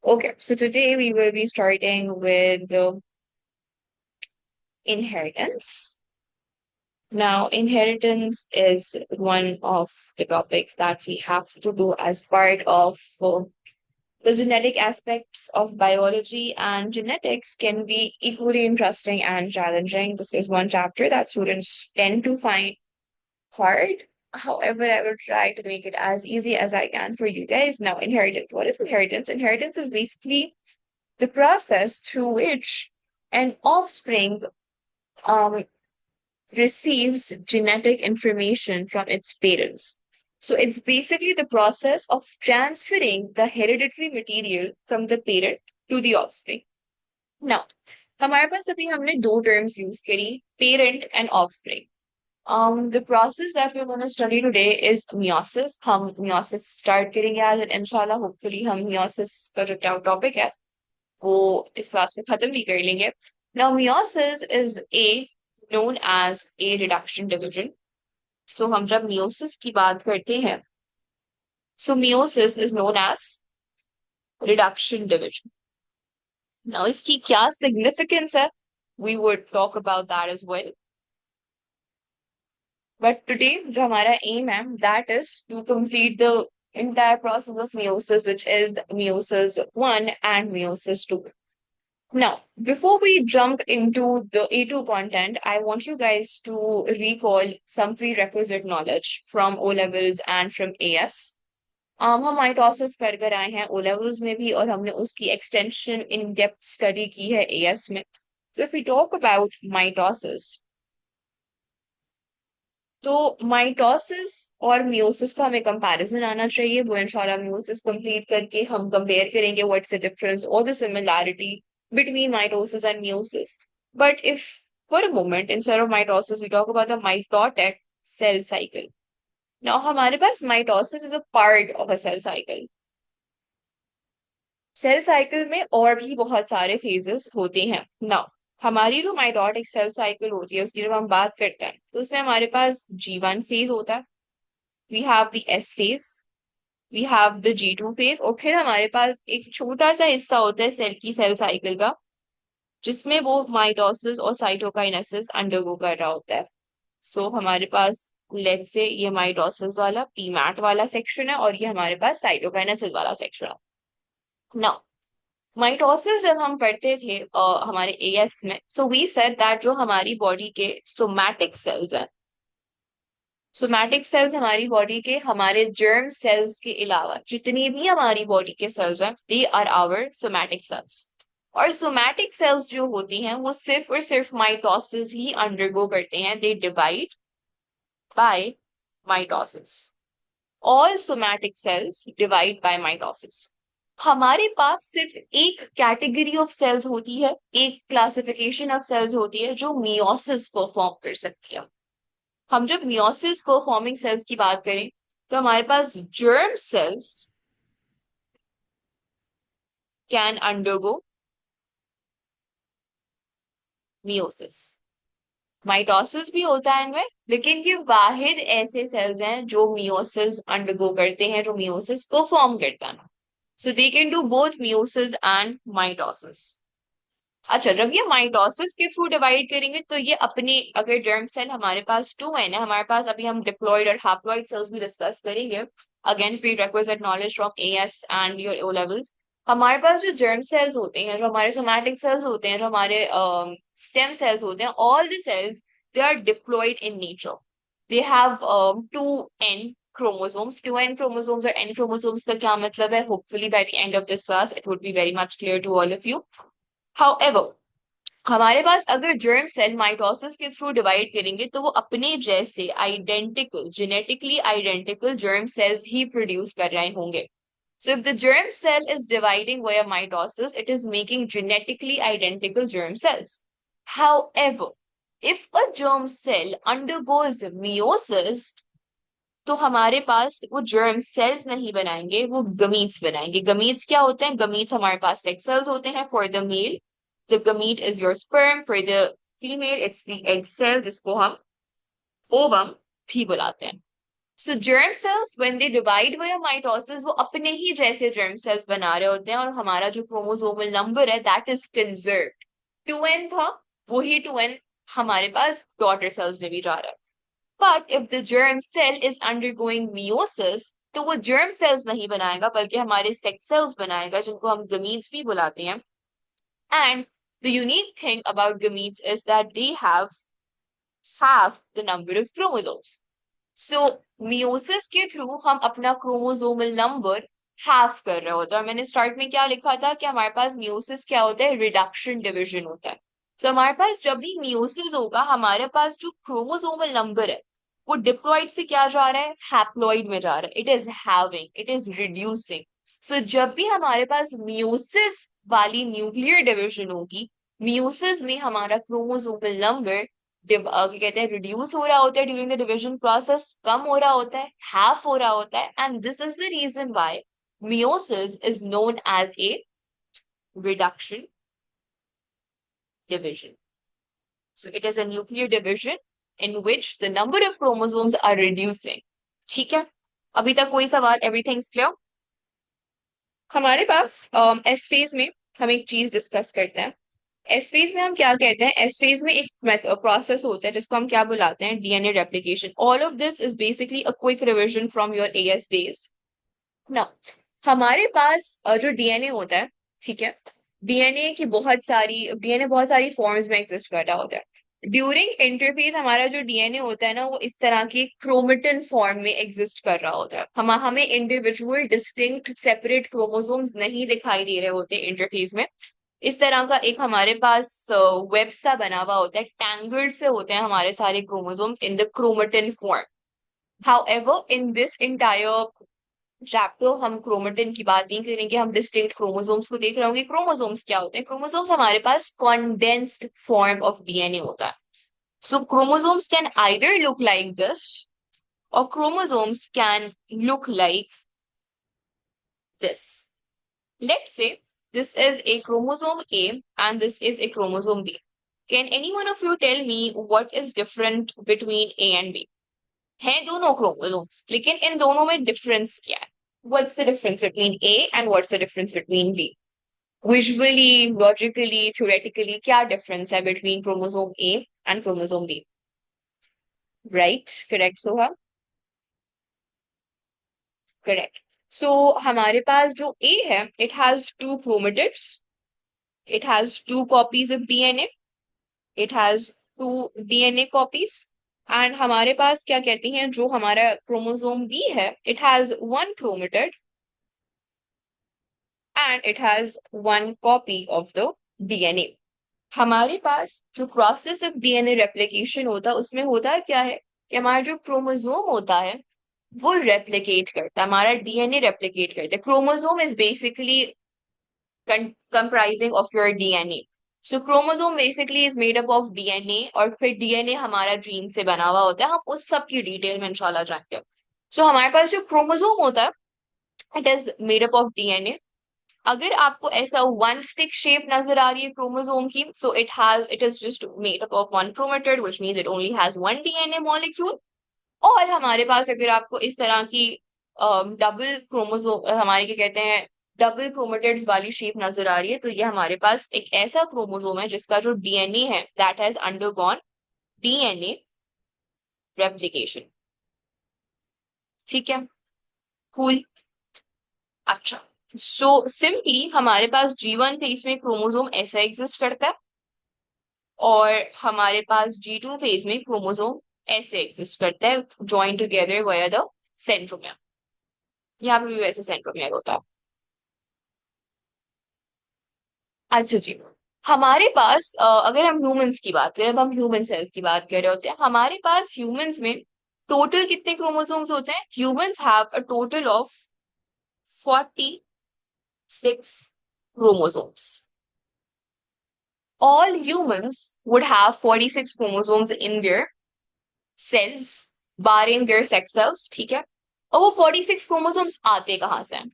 Okay, so today we will be starting with the inheritance. Now, inheritance is one of the topics that we have to do as part of the genetic aspects of biology, and genetics can be equally interesting and challenging. This is one chapter that students tend to find hard. However, I will try to make it as easy as I can for you guys. Now, inheritance. What is inheritance? Inheritance is basically the process through which an offspring um, receives genetic information from its parents. So it's basically the process of transferring the hereditary material from the parent to the offspring. Now, हमारे पास अभी हमने दो terms use करी, parent and offspring. The process that we're going to study today is meiosis. हम meiosis start करेंगे आज, and inshallah, hopefully हम meiosis का जो topic है वो इस क्लास में खत्म भी कर लेंगे. Now, meiosis is known as a reduction division. So हम जब meiosis की बात करते हैं, so meiosis is known as reduction division. Now, इसकी क्या significance है? We would talk about that as well. But today, जो हमारा aim है, that is to complete the entire process of meiosis, which is meiosis 1 and meiosis 2. Now, before we jump into the A2 content, I want you guys to recall some prerequisite knowledge from O levels and from AS. हम mitosis कर कर आए हैं O levels में भी, और हमने उसकी एक्सटेंशन इन डेप्थ स्टडी की है AS में. So if we talk about mitosis, तो माइटोसिस और मियोसिस का हमें कंपैरिजन आना चाहिए. वो इंशाल्लाह मियोसिस कंप्लीट करके हम कंपेयर करेंगे व्हाट्स द डिफरेंस और the similarity between mitosis and meiosis. But if for a moment, instead of mitosis, we talk about the mitotic cell cycle. Now, हमारे पास mitosis is a part of a cell cycle. Cell cycle में और भी बहुत सारे phases होते हैं. Now, हमारी जो माइटोटिक सेल साइकिल होती है उसकी जब हम बात करते हैं तो उसमें हमारे पास G1 फेज होता है, we have the S phase, we have the G2 phase, और फिर हमारे पास एक छोटा सा हिस्सा होता है सेल की सेल साइकिल का जिसमें वो माइटोसिस और साइटोकाइनेसिस अंडरगो कर रहा होता है. सो हमारे पास लेट्स से ये माइटोसिस वाला पीमैट वाला सेक्शन है और ये हमारे पास साइटोकाइनेसिस वाला सेक्शन है. नाउ, माइटोसिस जब हम पढ़ते थे हमारे एएस में, सो वी सेड दैट जो हमारी बॉडी के सोमैटिक सेल्स हैं, सोमैटिक सेल्स हमारी बॉडी के हमारे जर्म सेल्स के अलावा जितनी भी हमारी बॉडी के सेल्स हैं, they are our somatic cells. और सोमैटिक सेल्स जो होती हैं वो सिर्फ और सिर्फ माइटोसिस ही अंडरगो करते हैं. They divide by mitosis. All somatic cells divide by mitosis. हमारे पास सिर्फ एक कैटेगरी ऑफ सेल्स होती है, एक क्लासिफिकेशन ऑफ सेल्स होती है जो मियोसिस परफॉर्म कर सकती है. हम जब मियोसिस परफॉर्मिंग सेल्स की बात करें तो हमारे पास germ cells can undergo meiosis. Mitosis भी होता है इनमें, लेकिन ये वाहिद ऐसे सेल्स हैं जो मियोसिस अंडरगो करते हैं, जो मियोसिस परफॉर्म करता है. So they can do both meiosis and mitosis. अच्छा, जब ये माइटोसिस के थ्रू डिवाइड करेंगे तो ये अपने, अगर जर्म सेल हमारे पास 2n है, हमारे पास अभी हम डिप्लॉयड और हैप्लॉयड सेल्स भी डिस्कस करेंगे. Again prerequisite knowledge from AS and your O levels. हमारे पास जो जर्म सेल्स होते हैं, जो हमारे सोमैटिक सेल्स होते हैं, जो हमारे स्टेम सेल्स होते हैं, all the cells they are diploid in nature. They have 2n chromosomes. 2n chromosomes or n chromosomes का क्या मतलब है? Hopefully by the end of this class it would be very much clear to all of you. However, हमारे पास अगर germ cell mitosis के through divide करेंगे तो वो अपने जैसे identical, genetically identical germ cells ही प्रोड्यूस कर रहे होंगे. So if the germ cell is dividing via mitosis, it is making genetically identical germ cells. However, if a germ cell undergoes meiosis, तो हमारे पास वो जर्म सेल्स नहीं बनाएंगे, वो गमीट्स बनाएंगे. गमीट्स क्या होते हैं? गमीट्स हमारे पास सेक्स सेल्स होते हैं. For the male the gamete is your sperm, for the female it's the egg cell जिसको हम ओवम भी बुलाते हैं. So germ cells when they divide via mitosis वो अपने ही जैसे जर्म सेल्स बना रहे होते हैं और हमारा जो क्रोमोसोमल नंबर है दैट इज कंजर्व्ड। 2n था, वही 2n हमारे पास डॉटर सेल्स में भी जा रहा है। But if the germ cell is undergoing meiosis तो वो जर्म सेल्स नहीं बनाएगा बल्कि हमारे सेक्स सेल्स बनाएगा जिनको हम गमीट्स भी बुलाते हैं। And the unique thing about gametes is that they have half the number of chromosomes. So meiosis के थ्रू हम अपना क्रोमोसोमल नंबर हाफ कर रहे होते हैं। और मैंने स्टार्ट में क्या लिखा था कि हमारे पास मियोसिस क्या होता है, रिडक्शन डिवीजन होता है। तो हमारे पास जब भी मियोसिस होगा हमारे पास जो क्रोमोसोमल नंबर है वो डिप्लॉइड से क्या जा रहा है, हैप्लॉइड में जा रहा है। It is having, it is reducing. So जब भी हमारे पास मियोसिस वाली न्यूक्लियर डिवीजन होगी, मियोसिस में हमारा क्रोमोसोमल नंबर क्या कहते हैं, रिड्यूस हो रहा होता है ड्यूरिंग द डिविजन प्रोसेस, कम हो रहा होता है, हाफ हो रहा होता है। And this is the reason why meiosis is known as a reduction division. So it is a nuclear division in which the number of chromosomes are reducing. ठीक है, अभी तक कोई सवाल, एवरीथिंग क्लियर? हमारे पास एस फेज में हम एक चीज डिस्कस करते हैं। एस फेज में हम क्या कहते हैं, एस फेज में एक प्रोसेस होता है जिसको हम क्या बुलाते हैं, DNA replication. All of this is basically a quick revision from your as days. ना, हमारे पास जो डीएनए होता है, ठीक है, डीएनए बहुत सारी फॉर्म्स में एग्जिस्ट कर रहा होता है। ड्यूरिंग इंटरफेस हमारा जो डीएनए होता है ना वो इस तरह के क्रोमेटिन फॉर्म में एग्जिस्ट कर रहा होता है। हमें इंडिविजुअल डिस्टिंक्ट सेपरेट क्रोमोसोम्स नहीं दिखाई दे रहे होते इंटरफेस में। इस तरह का एक हमारे पास वेब सा बना हुआ होता है, टैंगल्ड से होते हैं हमारे सारे chromosomes in the chromatin form. However in this entire chapter हम क्रोमेटिन की बात नहीं करेंगे, हम डिस्टिंक्ट क्रोमोसोम्स को देख रहे होंगे। क्रोमोसोम्स क्या होते हैं, क्रोमोसोम्स हमारे पास कॉन्डेंस्ड फॉर्म ऑफ डीएनए होता है। So chromosomes can either look like this और chromosomes can look like this. Let's say this is a chromosome A and this is a chromosome B. Can any one of you tell me what is different between A and B? हैं दोनों chromosomes, लेकिन इन दोनों में difference क्या है? What's the difference between A and what's the difference between B? Visually, logically, theoretically, क्या difference है between chromosome A and chromosome B? Right? Correct, Soha? Correct. So हमारे पास जो A है, it has two chromatids. It has two copies of DNA. It has two DNA copies. And हमारे पास क्या कहती हैं, जो हमारा क्रोमोसोम B है, it has one chromatid and it has one copy of the DNA. हमारे पास जो प्रोसेस ऑफ डीएनए रेप्लिकेशन होता है उसमें होता है क्या है कि हमारा जो क्रोमोसोम होता है वो रेप्लिकेट करता है, हमारा डीएनए रेप्लिकेट करता है। Chromosome is basically comprising of your DNA. So chromosome basically is made up of DNA और फिर DNA हमारा जीन से बना हुआ होता है। हम उस सब की डिटेल में इंशाल्लाह जानेंगे। So हमारे पास जो क्रोमोसोम होता है it is made up of DNA. अगर आपको ऐसा वन स्टिक शेप नजर आ रही है क्रोमोसोम की, so it is just made up of one chromatid which means it only has one DNA molecule. और हमारे पास अगर आपको इस तरह की डबल क्रोमोसोम हमारे क्या कहते हैं डबल क्रोमेटिड्स वाली शेप नजर आ रही है तो ये हमारे पास एक ऐसा क्रोमोसोम है जिसका जो डीएनए है that has undergone DNA replication. ठीक है, कूल। अच्छा, सो सिंपली हमारे पास G1 फेज में क्रोमोसोम ऐसा एग्जिस्ट करता है और हमारे पास G2 फेज में क्रोमोसोम ऐसे एग्जिस्ट करता है join together via the centromere. यहाँ पे भी वैसे सेंट्रोमियर होता है। अच्छा जी, हमारे पास अगर हम ह्यूमंस की बात करें, अब हम ह्यूमन सेल्स की बात कर रहे होते हैं, हमारे पास ह्यूमंस में टोटल कितने क्रोमोसोम्स होते हैं? Humans have a total of 46 chromosomes. All humans would have 46 chromosomes in their cells, barring their sex cells, ठीक है। और वो 46 chromosomes आते कहाँ से हैं?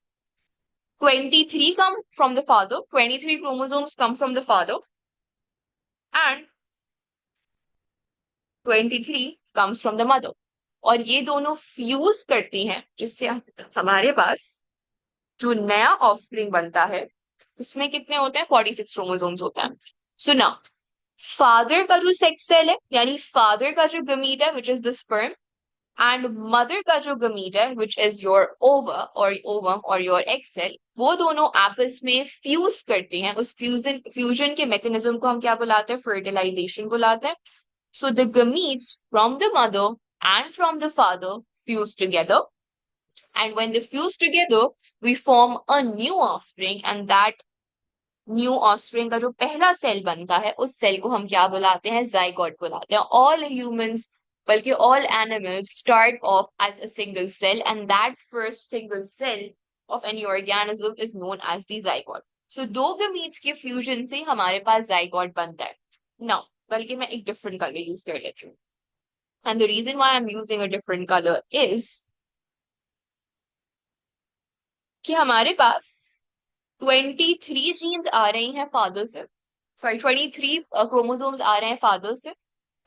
23 come from the father, 23 chromosomes come from the father, and 23 comes from the mother. और ये दोनों फ्यूज करती हैं, जिससे हमारे पास जो नया ऑफस्प्रिंग बनता है उसमें कितने होते हैं, 46 क्रोमोसोम्स होता है। सो नाउ फादर का जो सेक्स सेल है, यानी फादर का जो गमीट है which is the sperm, and mother का जो गमीट है विच इज योर ओवा और ओवम और योर एग सेल, वो दोनों आपस में फ्यूज करते हैं। उस फ्यूजन के मैकेनिज्म को हम क्या बुलाते हैं, फर्टिलाइजेशन बुलाते हैं। So the gametes from the mother and from the father fuse together, and when they fuse together, we form a new offspring, and that new offspring का जो पहला सेल बनता है उस सेल को हम क्या बुलाते हैं, जाइगोट बुलाते हैं। All humans, बल्कि all animals start off as a single cell, and that first single cell of any organism is known as the zygote. So दो gametes के fusion से हमारे पास जाइगोट बनता है। Now, बल्कि मैं एक different color use कर लेती हूँ। And the reason why I'm using a different color is कि हमारे पास 23 जीन्स आ रही हैं फादर से, सॉरी 23 क्रोमोसोम्स आ रहे हैं फादर से,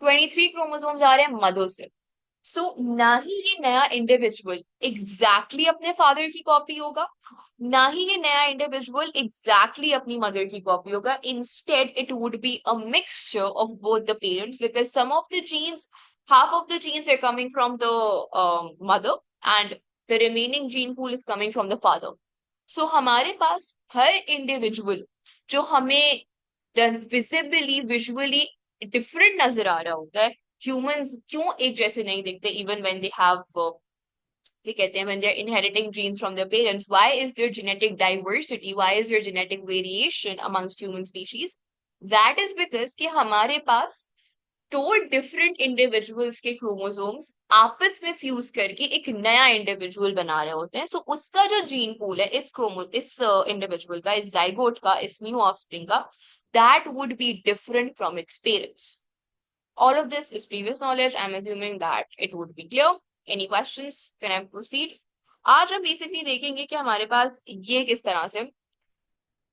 23 क्रोमोसोम्स आ रहे हैं मदर से। सो ना ही ये नया इंडिविजुअल एग्जैक्टली अपने फादर की कॉपी होगा, ना ही ये नया इंडिविजुअल एग्जैक्टली अपनी मदर की कॉपी होगा। Instead it would be a mixture of both the parents, because some of the genes, half of the genes are coming from the mother, and the remaining gene pool is coming from the father. So हमारे पास हर individual जो हमें visibly visually different नजर आ रहा होता है, humans क्यों एक जैसे नहीं दिखते, इवन व्हेन दे हैव, ये कहते हैं when they're inheriting genes from their parents, why is there genetic diversity, why is there genetic variation amongst human species? That is because कि हमारे पास दो डिफरेंट इंडिविजुअल्स के क्रोमोसोम्स आपस में फ्यूज करके एक नया इंडिविजुअल बना रहे होते हैं। सो उसका जो जीन पूल है इस इंडिविजुअल का, इस जाइगोट का, इस न्यू ऑफस्प्रिंग का, that would be different from its parents. All of this is previous knowledge. I'm assuming that it would be clear. Any questions? Can I proceed? आज हम basically देखेंगे कि हमारे पास ये किस तरह से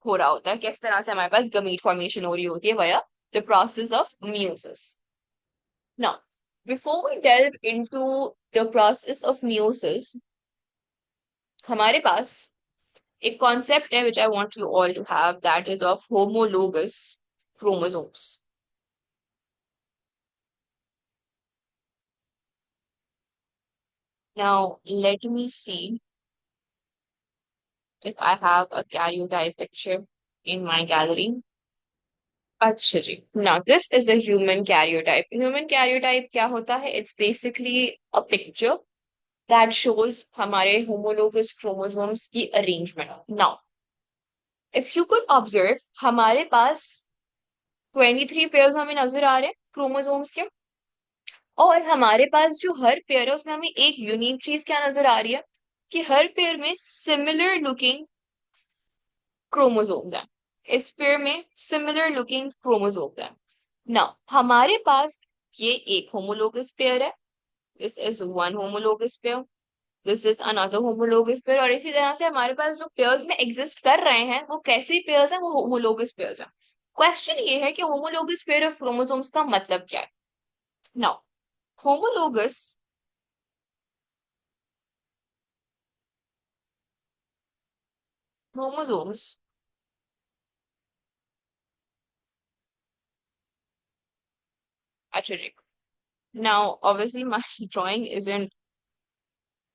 हो रहा होता है, किस तरह से हमारे पास गमीट फॉर्मेशन हो रही होती है via the process of meiosis. Now, before we delve into the process of meiosis, हमारे पास एक concept है which I want you all to have, that is of homologous chromosomes. Now, let me see if I have a karyotype picture in my gallery. अच्छा जी, now this is a human karyotype. Human karyotype क्या होता है? It's basically a picture that shows हमारे homologous chromosomes की arrangement. Now, if you could observe, हमारे पास 23 pairs हमें नजर आ रहे हैं क्रोमोसोम्स के, और हमारे पास जो हर पेयर है उसमें हमें एक यूनिक चीज क्या नजर आ रही है, कि हर पेयर में सिमिलर लुकिंग क्रोमोसोम्स है। इस पेयर में सिमिलर लुकिंग क्रोमोसोम्स है। ना हमारे पास ये एक होमोलोगस पेयर है, this is one homologous pair, this is another homologous pair, और इसी तरह से हमारे पास जो पेयर्स में एग्जिस्ट कर रहे हैं वो कैसे पेयर्स हैं, वो होमोलोगस पेयर्स हैं। क्वेश्चन ये है कि होमोलोगस पेयर ऑफ क्रोमोसोम्स का मतलब क्या है। नाउ होमोलोगस क्रोमोसोम्स, अच्छा जी, now obviously my drawing isn't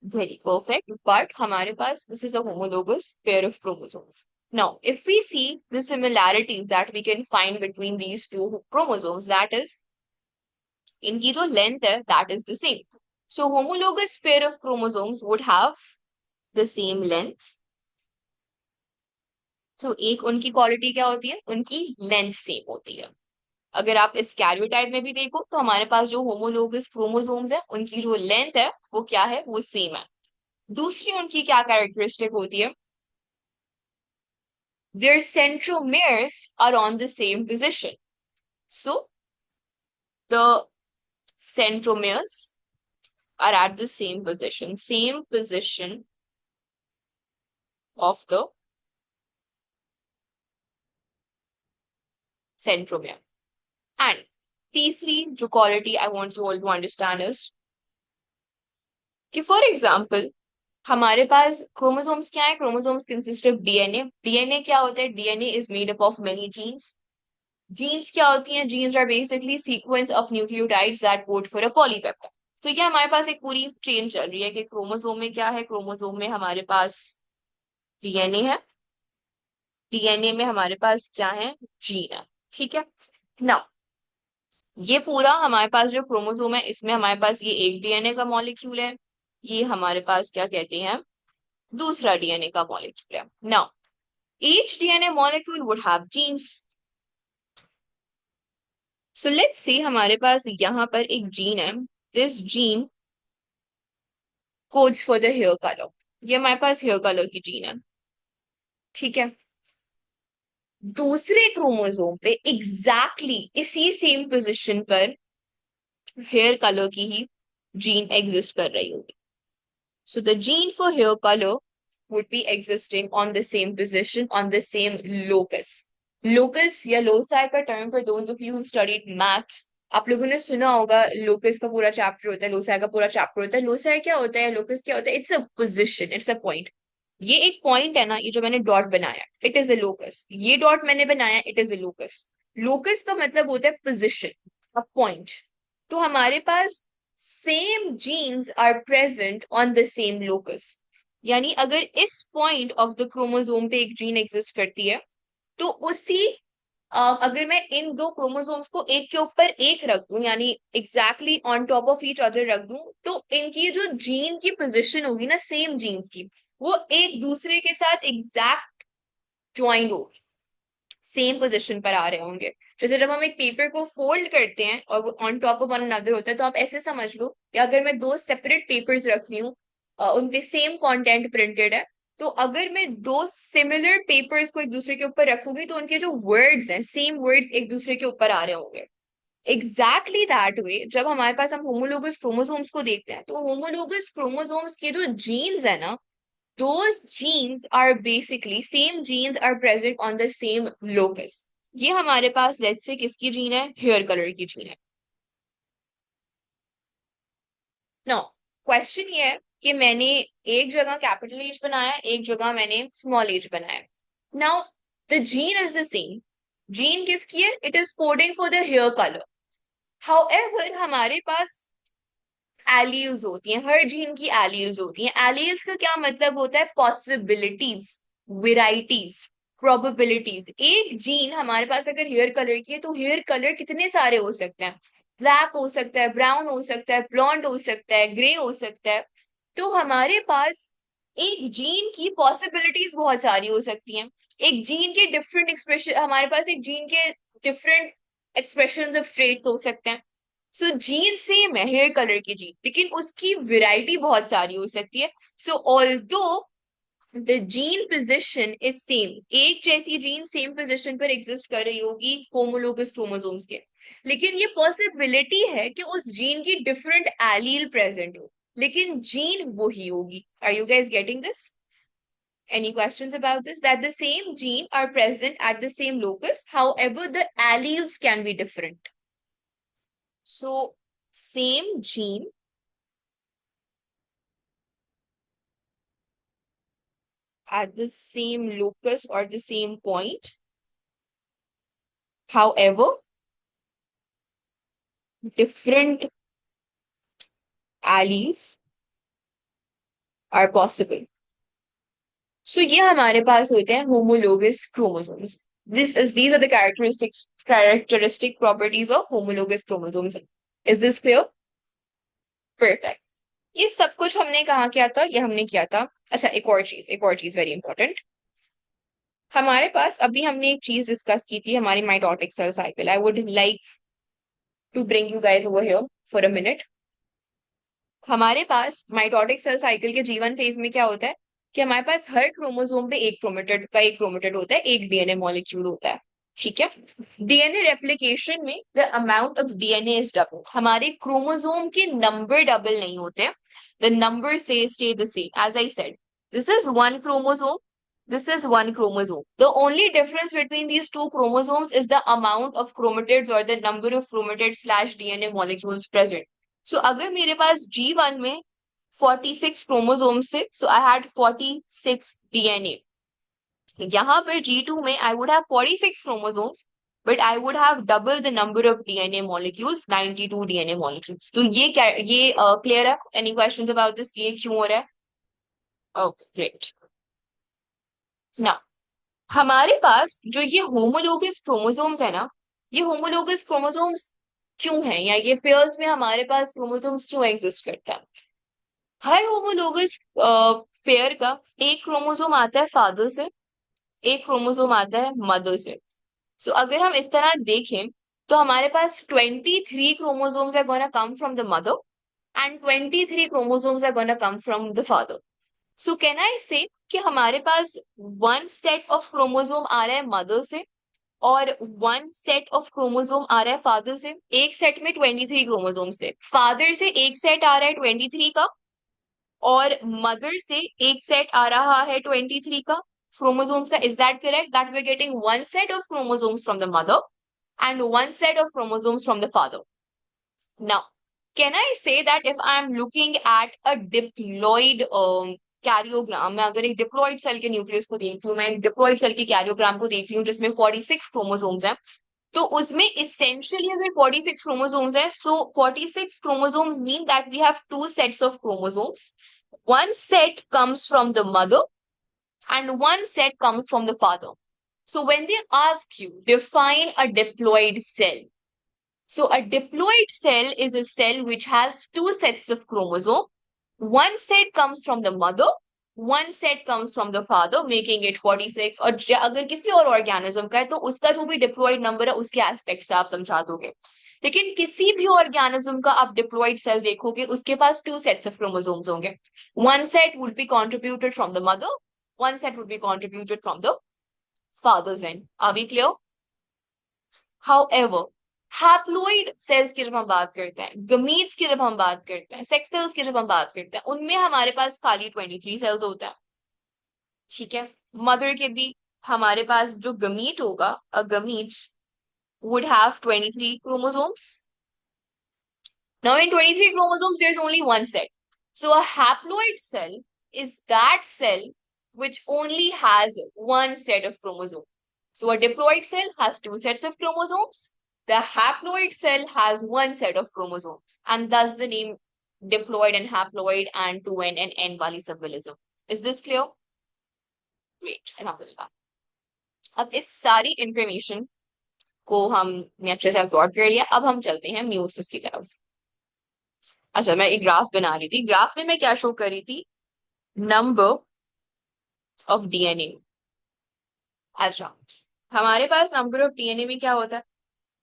very perfect, but हमारे पास this is a homologous pair of chromosomes. Now, if we see the similarities that we can find between these two chromosomes, that is, इनकी जो length है, that is the same. So, homologous pair of chromosomes would have the same length. So, एक उनकी quality क्या होती है, उनकी length same होती है। अगर आप इस कैरियोटाइप में भी देखो तो हमारे पास जो होमोलोगस क्रोमोसोम्स है उनकी जो लेंथ है वो क्या है, वो सेम है। दूसरी उनकी क्या कैरेक्टरिस्टिक होती है, their centromeres are on the same position. So the centromeres are at the same position of the centromere. And तीसरी जो quality I want you all to understand is कि फॉर एग्जाम्पल हमारे पास क्रोमोसोम्स क्या है, chromosomes consist of DNA. DNA क्या होता है, DNA is made up of many genes. Genes क्या होती हैं, genes are basically sequence of nucleotides that code for a polypeptide. तो ये हमारे पास एक पूरी चेन चल रही है कि क्रोमोसोम में क्या है, क्रोमोसोम में हमारे पास डीएनए है, डीएनए में हमारे पास क्या है, जीन है। ठीक है ना, ये पूरा हमारे पास जो क्रोमोसोम है इसमें हमारे पास ये एक डीएनए का मॉलिक्यूल है, ये हमारे पास क्या कहते हैं, दूसरा डीएनए का मॉलिक्यूल है। Now each DNA molecule would have genes. So let's see हमारे पास यहाँ पर एक जीन है, this gene codes for the hair colour. ये हमारे पास हेयर कलर की जीन है। ठीक है, दूसरे क्रोमोसोम पे एग्जैक्टली इसी सेम पोजीशन पर हेयर कलर की ही जीन एग्जिस्ट कर रही होगी। So the gene for hair color would be existing on the same position, on the same locus. Locus या loci का term for those of you who studied math, आप लोगों ने सुना होगा, लोकस का पूरा चैप्टर होता है, लोसाई का पूरा चैप्टर होता है। लोसाई क्या होता है, लोकस क्या होता है, it's a position, it's a point. ये एक पॉइंट है ना, ये जो मैंने डॉट बनाया इट इज अ लोकस, ये डॉट मैंने बनाया it is a locus. Locus का मतलब होता है पोजिशन, अ पॉइंट। तो हमारे पास same genes are present on the same locus, यानी अगर इस पॉइंट ऑफ द क्रोमोसोम पे एक जीन एग्जिस्ट करती है तो उसी अगर मैं इन दो क्रोमोसोम्स को एक के ऊपर एक रख दूं, यानी exactly on top of each other रख दूं, तो इनकी जो जीन की पोजीशन होगी ना, सेम जीन्स की, वो एक दूसरे के साथ एग्जैक्ट ज्वाइंट होगी, सेम पोजीशन पर आ रहे होंगे। जैसे जब हम एक पेपर को फोल्ड करते हैं और वो on top of one another होता है, तो आप ऐसे समझ लो कि अगर मैं दो सेपरेट पेपर्स रख रही हूँ, उनपे सेम कंटेंट प्रिंटेड है, तो अगर मैं दो सिमिलर पेपर्स को एक दूसरे के ऊपर रखूंगी तो उनके जो वर्ड्स हैं, सेम वर्ड्स एक दूसरे के ऊपर आ रहे होंगे। एग्जैक्टली दैट वे जब हमारे पास हम होमोलोगस क्रोमोसोम्स को देखते हैं, तो होमोलोगस क्रोमोसोम्स के जो जीन्स है ना, those genes are basically same genes are present on the same locus। ये हमारे पास लेट्स से किसकी जीन है, हेयर कलर की जीन है। नो, क्वेश्चन ये है कि मैंने एक जगह कैपिटल एज बनाया, एक जगह मैंने स्मॉल एज बनाया। Now the gene is the same, gene किसकी है, it is coding for the hair colour. However हमारे पास एलील्स होती हैं, हर जीन की एलील्स होती हैं। एलील्स का क्या मतलब होता है, पॉसिबिलिटीज, वेराइटीज, प्रोबेबिलिटीज। एक जीन हमारे पास अगर हेयर कलर की है तो हेयर कलर कितने सारे हो सकते हैं, ब्लैक हो सकता है, ब्राउन हो सकता है, ब्लॉन्ड हो सकता है, ग्रे हो सकता है। तो हमारे पास एक जीन की पॉसिबिलिटीज बहुत सारी हो सकती हैं। एक जीन के डिफरेंट एक्सप्रेशन, हमारे पास एक जीन के डिफरेंट एक्सप्रेशन ऑफ ट्रेट्स हो सकते हैं। सो जीन सेम है, हेयर कलर की जीन, लेकिन उसकी वैरायटी बहुत सारी हो सकती है। सो although the gene position is same, एक जैसी जीन सेम पोजिशन पर एग्जिस्ट कर रही होगी होमोलोगस क्रोमोसोम्स के, लेकिन ये पॉसिबिलिटी है कि उस जीन की डिफरेंट एलील प्रेजेंट हो, लेकिन जीन वही होगी। Are you guys getting this? Any questions about this? That the same gene are present at the same locus, however the alleles can be different. So same gene at the same locus or the same point, however different alleles are possible. So ये हमारे पास होते हैं homologous chromosomes. These are the characteristic properties of homologous chromosomes. Is this clear? Perfect. ये सब कुछ हमने कहाँ किया था, ये हमने किया था। अच्छा, एक और चीज वेरी इंपॉर्टेंट, हमारे पास अभी हमने एक चीज डिस्कस की थी, हमारी mitotic cell cycle. I would like to bring you guys over here for a minute. हमारे पास माइटोटिक सेल साइकिल के जीवन फेज में क्या होता है कि हमारे पास हर क्रोमोसोम पे एक क्रोमेटेड होता है, एक डीएनए मॉलिक्यूल होता है। ठीक है, डीएनए रेप्लिकेशन में the amount of DNA is double, हमारे क्रोमोसोम के नंबर डबल नहीं होते, द नंबर से stay the same. As I said, this is one chromosome, this is one chromosome. The only difference between these two chromosomes is the amount of chromatids or the number of chromatids slash DNA molecules present. So अगर मेरे पास G1 में 46 chromosomes थे, सो I had 46 DNA. यहाँ पर G2 में I would have 46 chromosomes, but I would have double the number of DNA molecules, 92 DNA molecules. तो ये clear है? एनी क्वेश्चंस अबाउट दिस, ये क्यों हो रहा है? Okay great. नाउ हमारे पास जो ये होमोलोगस क्रोमोसोम्स है ना, ये होमोलोगस क्रोमोसोम्स क्यों है, या ये पेयर्स में हमारे पास क्रोमोसोम्स क्यों एग्जिस्ट करता है? हर होमोलोगस पेयर का एक क्रोमोसोम आता है फादर से, एक क्रोमोसोम आता है मदर से। सो अगर हम इस तरह देखें तो हमारे पास 23 chromosomes are gonna come from the mother and 23 chromosomes are gonna come from the father. So can I say कि हमारे पास one set of chromosome आ रहा है मदर से और one set of chromosome आ रहा है फादर से। एक सेट में 23 क्रोमोसोम से, फादर से एक सेट आ रहा है 23 का और मदर से एक सेट आ रहा है 23 का क्रोमोसोम्स का। Is that correct? That we are getting one set of chromosomes from the mother and one set of chromosomes from the father. Now, can I say that if I am looking at a diploid कैरियोग्राम, मैं अगर एक diploid cell के nucleus को देख लूं, मैं एक diploid cell के कैरियोग्राम को देख लूं जिसमें 46 क्रोमोसोम्स हैं, तो उसमें इसेंशियली अगर 46 क्रोमोसोम्स हैं, so 46 chromosomes mean that we have two sets of chromosomes. One set comes from the mother and one set comes from the father. So when they ask you, define a diploid cell. So a diploid cell is a cell which has two sets of chromosome. One set comes from the mother, one set comes from the father, making it 46. और अगर किसी और organism का है तो उसका जो भी डिप्लॉइड नंबर है उसके एस्पेक्ट से आप समझा दोगे। लेकिन किसी भी ऑर्गेनिज्म का आप डिप्लॉइड सेल देखोगे उसके पास टू सेट्स ऑफ क्रोमोसोम्स होंगे। One set would be contributed from the mother, one set would be contributed from the father's end. Are we clear? However, haploid cells की जब हम बात करते हैं, गमीट्स की जब हम बात करते हैं, सेक्स सेल्स की जब हम बात करते हैं, उनमें हमारे पास खाली 23 सेल्स होता है। ठीक है, मदर के भी हमारे पास जो गमीट होगा, अ gamete would have 23 chromosomes. Now in 23 chromosomes there is only one set. So a haploid cell is that cell which only has one set of chromosomes. So a diploid cell has two sets of chromosomes. The haploid cell has one set of chromosomes, and thus the name diploid and haploid and 2n and n वाली symbolism. Is this clear? Great. alhamdulillah. अब इस सारी information को हमने अच्छे से absorb कर लिया। अब हम चलते हैं म्यूसिस की तरफ। अच्छा, मैं एक ग्राफ बना रही थी। ग्राफ में मैं क्या शो कर रही थी? Number of DNA. अच्छा, हमारे पास नंबर ऑफ डीएनए में क्या होता है?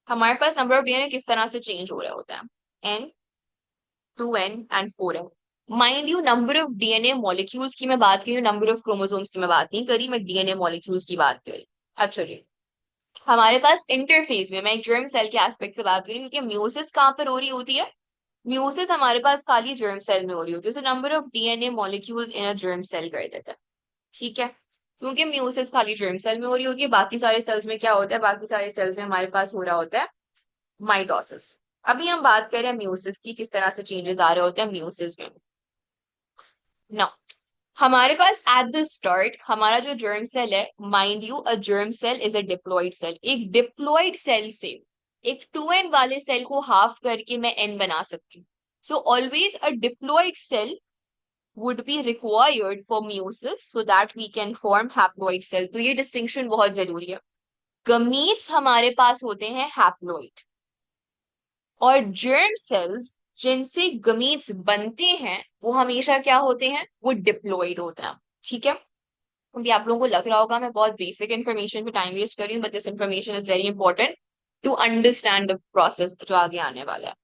हमारे पास नंबर ऑफ डीएनए किस तरह से चेंज हो रहा होता है? n, 2n and 4n। Mind you, number of DNA molecules की मैं बात करी, नंबर ऑफ क्रोमोसोम्स की मैं बात नहीं करी, मैं डीएनए मॉलिक्यूल्स की बात करी। अच्छा जी, हमारे पास इंटरफेस में मैं एक जर्म सेल के एस्पेक्ट से बात करी, क्योंकि म्यूसिस कहाँ पर हो रही होती है? म्यूसिस हमारे पास खाली जर्म सेल में हो रही होती है। तो number of DNA molecules in a germ cell कर देता है। ठीक है, क्योंकि म्यूसिस खाली जर्म सेल में हो रही होती है, बाकी सारे सेल्स में क्या होता है? बाकी सारे सेल्स में हमारे पास हो रहा होता है माइटोसिस। अभी हम बात कर रहे हैं म्यूसिस की, किस तरह से चेंजेस आ रहे होते हैं म्यूसिस में। नाउ हमारे पास एट द स्टार्ट हमारा जो जर्म सेल है, mind you, a germ cell is a diploid cell. एक डिप्लॉइड सेल से एक 2n वाले सेल को हाफ करके मैं n बना सकती हूँ। So always a diploid cell would be required for meiosis so that we can form haploid cell. तो ये डिस्टिंक्शन बहुत जरूरी है। गमीट्स हमारे पास होते हैं हैप्लॉइड, और जर्म सेल्स जिनसे गमीट्स बनते हैं वो हमेशा क्या होते हैं? वो डिप्लॉइड होते हैं। ठीक है, अभी आप लोगों को लग रहा होगा मैं बहुत बेसिक इन्फॉर्मेशन पे टाइम वेस्ट कर रही हूँ, but this information is very important to understand the process जो आगे आने वाला है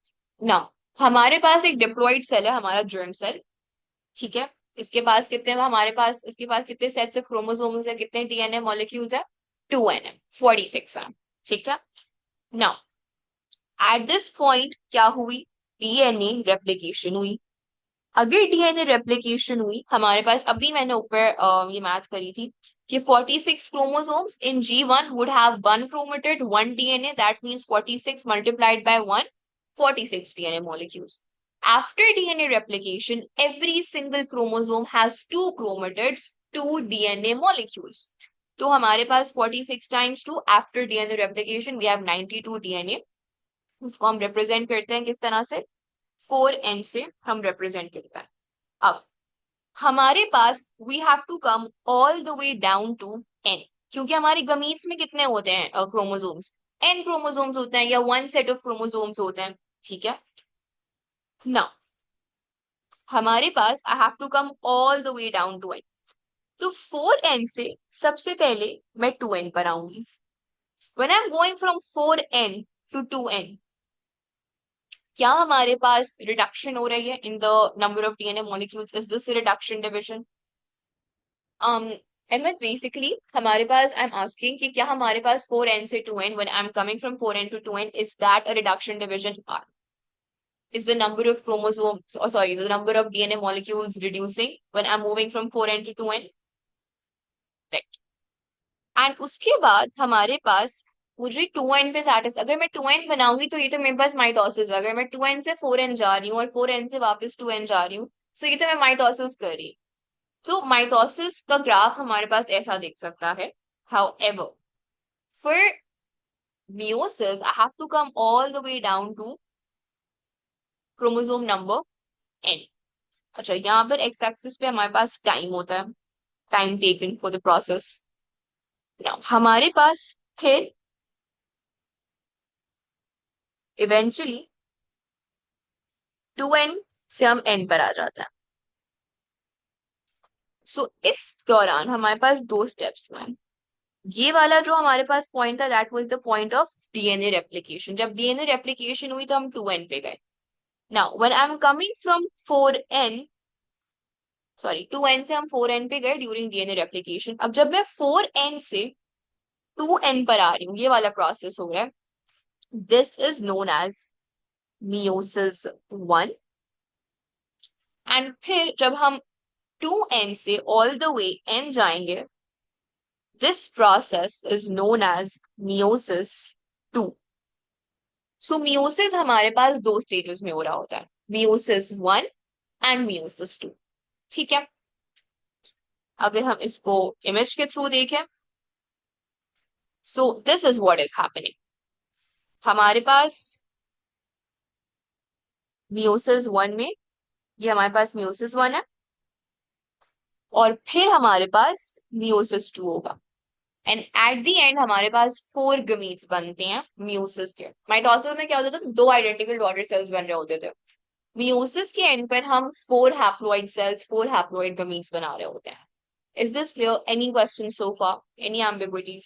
ना। हमारे पास एक डिप्लॉइड सेल है, हमारा जर्म सेल। ठीक है, इसके पास कितने हमारे पास इसके पास कितने सेट्स ऑफ क्रोमोसोम्स है, कितने डीएनए मॉलिक्यूल्स है? 2n, 46 है। ठीक है, नाउ एट दिस पॉइंट क्या हुई? डीएनए रेप्लिकेशन हुई। अगर डीएनए रेप्लिकेशन हुई, हमारे पास अभी मैंने ऊपर ये मैथ करी थी कि 46 chromosomes in G1 would have one chromatid, one DNA. That means 46 multiplied by 1, 46 DNA molecules. After DNA replication, every single chromosome has two chromatids, two DNA molecules. तो हमारे पास 46 times 2 after DNA replication we have 92 DNA. उसको हम represent करते हैं किस तरह से 4n से हम represent करते हैं. अब हमारे पास we have to come all the way down to n, क्योंकि हमारे गमीट्स में कितने होते हैं क्रोमोसोम्स, n क्रोमोसोम्स होते हैं या वन सेट ऑफ क्रोमोसोम्स होते हैं. ठीक है. नाउ हमारे पास I have to come all the way down to n. तो 4n से सबसे पहले मैं 2n पर आऊंगी. When I am going from 4n to 2n, क्या हमारे पास रिडक्शन हो रही है in the number of DNA molecules? Is this reduction division? अहमद बेसिकली हमारे पास आई एम आस्किंग कि क्या हमारे पास 4n से 2n, when I am coming from 4n to 2n, is that a reduction division? Is the number of chromosomes, or sorry, the number of DNA molecules reducing when I'm moving from 4n to 2n? Right. And उसके बाद हमारे पास मुझे 2n पे सैटिस, अगर मैं 2n बनाऊंगी तो ये तो मेरे पास माइटोसिस है. अगर मैं 2n से 4n जा रही हूँ और 4n से वापस 2n जा रही हूँ, तो ये तो मैं माइटोसिस कर रही. तो माइटोसिस का ग्राफ हमारे पास ऐसा दिख सकता है. However, for meiosis, I have to come all the way down to chromosome number n. अच्छा, यहाँ पर एक्स एक्सिस पे हमारे पास टाइम होता है, time taken for the process. हमारे पास फिर इवेंचुअली 2n से हम n पर आ जाता है. सो इस दौरान हमारे पास दो स्टेप्स हैं. ये वाला जो हमारे पास पॉइंट था that was the point of DNA replication. जब डीएनए रेप्लिकेशन हुई तो हम 2n पे गए. Now when I am coming from 4n, sorry 2n से हम 4n पे गए ड्यूरिंग डीएनए रेप्लिकेशन. अब जब मैं 4n से 2n पर आ रही हूँ, ये वाला प्रोसेस हो रहा है. This is known as meiosis 1. And फिर जब हम 2n से all the way n जाएंगे, this process is known as meiosis 2. So meiosis हमारे पास दो स्टेजेस में हो रहा होता है, meiosis 1 एंड meiosis 2. ठीक है. अगर हम इसको इमेज के थ्रू देखें, so this is what is happening. हमारे पास meiosis 1 में ये हमारे पास meiosis 1 है, और फिर हमारे पास meiosis 2 होगा. एंड एट द एंड हमारे पास 4 गमीट्स बनते हैं मियोसिस के. माइटोसिस में क्या होता था, दो आइडेंटिकल डॉटर सेल्स बन रहे होते थे. मियोसिस के एंड पर हम 4 हैप्लॉइड सेल्स, 4 हैप्लॉइड गमीट्स बना रहे होते हैं. Is this clear? Any question so far? Any ambiguities?